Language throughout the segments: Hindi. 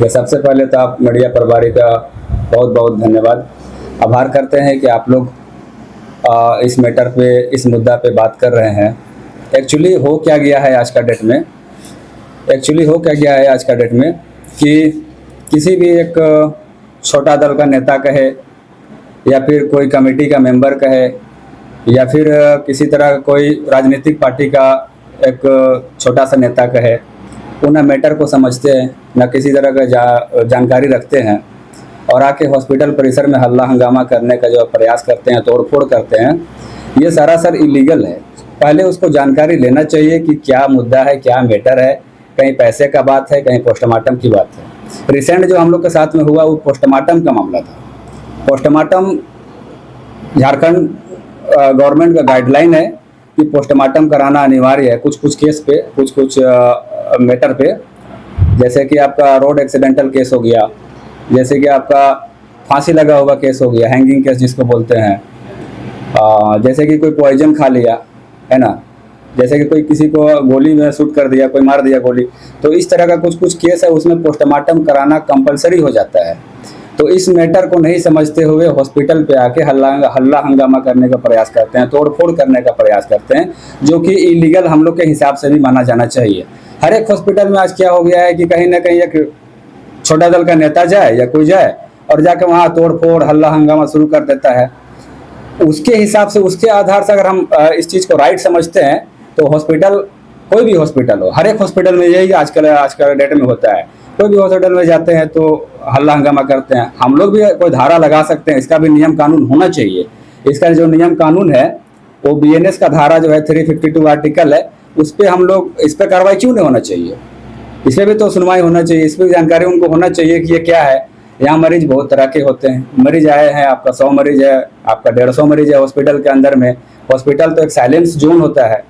सबसे पहले तो आप मीडिया प्रभारी का बहुत बहुत धन्यवाद, आभार करते हैं कि आप लोग इस मैटर पे, इस मुद्दा पे बात कर रहे हैं। एक्चुअली हो क्या गया है आज का डेट में, कि किसी भी एक छोटा दल का नेता कहे या फिर कोई कमेटी का मेंबर कहे या फिर किसी तरह कोई राजनीतिक पार्टी का एक छोटा सा नेता कहे, वो ना मैटर को समझते हैं, ना किसी तरह का जानकारी रखते हैं और आके हॉस्पिटल परिसर में हल्ला हंगामा करने का जो प्रयास करते हैं, तोड़फोड़ करते हैं, ये सरासर इलीगल है। पहले उसको जानकारी लेना चाहिए कि क्या मुद्दा है, क्या मैटर है, कहीं पैसे का बात है, कहीं पोस्टमार्टम की बात है। रिसेंट जो हम लोग के साथ में हुआ वो पोस्टमार्टम का मामला था। पोस्टमार्टम झारखंड गवर्नमेंट का गाइडलाइन है कि पोस्टमार्टम कराना अनिवार्य है कुछ केस पे, कुछ मैटर पे, जैसे कि आपका रोड एक्सीडेंटल केस हो गया, जैसे कि आपका फांसी लगा हुआ केस हो गया, हैंगिंग केस जिसको बोलते हैं, जैसे कि कोई पॉइजन खा लिया है ना, जैसे कि कोई किसी को गोली में शूट कर दिया, कोई मार दिया गोली, तो इस तरह का कुछ केस है, उसमें पोस्टमार्टम कराना कंपलसरी हो जाता है। तो इस मैटर को नहीं समझते हुए हॉस्पिटल पे आके हल्ला हंगामा करने का प्रयास करते हैं, तोड़फोड़ करने का प्रयास करते हैं, जो कि इलीगल हम लोग के हिसाब से भी माना जाना चाहिए। हर एक हॉस्पिटल में आज क्या हो गया है कि कहीं ना कहीं एक छोटा दल का नेता जाए या कोई जाए और जाके वहाँ तोड़फोड़ हल्ला हंगामा शुरू कर देता है। उसके हिसाब से, उसके आधार से अगर हम इस चीज़ को राइट समझते हैं तो हॉस्पिटल, कोई भी हॉस्पिटल हो, हर एक हॉस्पिटल में यही आजकल डेट में होता है। कोई भी हॉस्पिटल में जाते हैं तो हल्ला हंगामा करते हैं। हम लोग भी कोई धारा लगा सकते हैं, इसका भी नियम कानून होना चाहिए। इसका जो नियम कानून है वो बीएनएस का धारा जो है 352 आर्टिकल है, उस पर हम लोग, इस पर कार्रवाई क्यों नहीं होना चाहिए? इस पर भी तो सुनवाई होना चाहिए, इस पर जानकारी उनको होना चाहिए कि ये क्या है। यहाँ मरीज बहुत तरह के होते हैं, मरीज आए हैं, आपका 100 मरीज है, आपका 150 मरीज है हॉस्पिटल के अंदर में। हॉस्पिटल तो एक साइलेंस जोन होता है।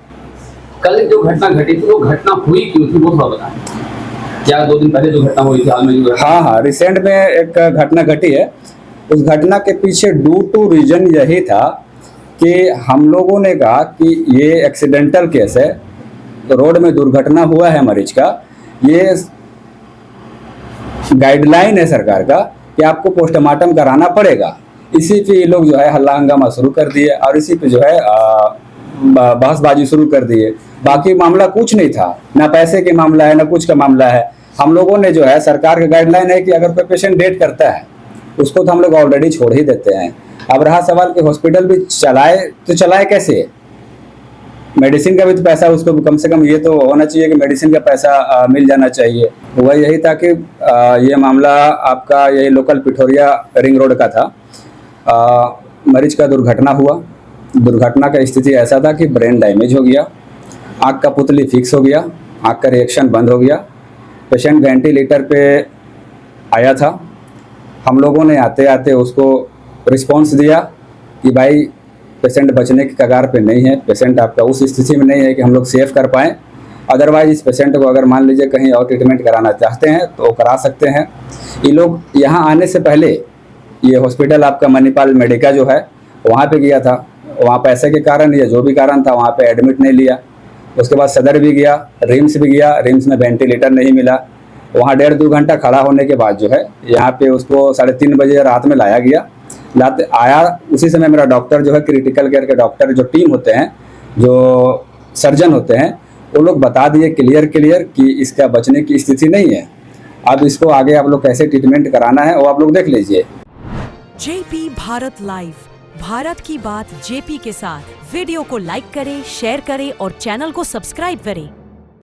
कल जो घटना घटी थी वो घटना हुई क्यों थी, वो थोड़ा बताएं। क्या 2 दिन पहले जो घटना हुई थी हाल में जो? हाँ, रिसेंट में एक घटना घटी है। उस घटना के पीछे ड्यू टू रीजन यही था कि हम लोगों ने कहा कि ये एक्सीडेंटल केस है, रोड में दुर्घटना हुआ है मरीज का, ये गाइडलाइन है सरकार का कि आपको पोस्टमार्टम कराना पड़ेगा। इसी पे ये लोग जो है हल्ला हंगामा शुरू कर दिए और इसी पे जो है बहसबाजी शुरू कर दिए। बाकी मामला कुछ नहीं था, ना पैसे के मामला है, ना कुछ का मामला है। हम लोगों ने जो है, सरकार का गाइडलाइन है कि अगर कोई पेशेंट डेथ करता है उसको तो हम लोग ऑलरेडी छोड़ ही देते हैं। अब रहा सवाल कि हॉस्पिटल भी चलाए तो चलाए कैसे? मेडिसिन का भी तो पैसा उसको कम से कम ये तो होना चाहिए कि मेडिसिन का पैसा मिल जाना चाहिए। हुआ यही था कि ये मामला आपका यही लोकल पिठोरिया रिंग रोड का था। मरीज का दुर्घटना हुआ। दुर्घटना का स्थिति ऐसा था कि ब्रेन डैमेज हो गया, आँख का पुतली फिक्स हो गया, आँख का रिएक्शन बंद हो गया। पेशेंट वेंटिलेटर पे आया था। हम लोगों ने आते आते उसको रिस्पॉन्स दिया कि भाई पेशेंट बचने की कगार पे नहीं है, पेशेंट आपका उस स्थिति में नहीं है कि हम लोग सेव कर पाएँ। अदरवाइज इस पेशेंट को अगर मान लीजिए कहीं और ट्रीटमेंट कराना चाहते हैं तो करा सकते हैं। ये लोग यहाँ आने से पहले ये हॉस्पिटल आपका मणिपाल मेडिका जो है वहाँ पे गया था। वहाँ पैसे के कारण या जो भी कारण था वहाँ पे एडमिट नहीं लिया। उसके बाद सदर भी गया, रिम्स भी गया, रिम्स में वेंटिलेटर नहीं मिला। वहाँ 1.5-2 घंटा खड़ा होने के बाद जो है यहाँ पे उसको 3:30 बजे रात में लाया गया। लाते आया उसी समय मेरा डॉक्टर जो है, क्रिटिकल केयर के डॉक्टर जो टीम होते हैं, जो सर्जन होते हैं, वो लोग बता दिए क्लियर कि इसका बचने की स्थिति नहीं है। अब इसको आगे आप लोग कैसे ट्रीटमेंट कराना है वो आप लोग देख लीजिए। जेपी भारत लाइव, भारत की बात जेपी के साथ। वीडियो को लाइक करें, शेयर करें और चैनल को सब्सक्राइब करें।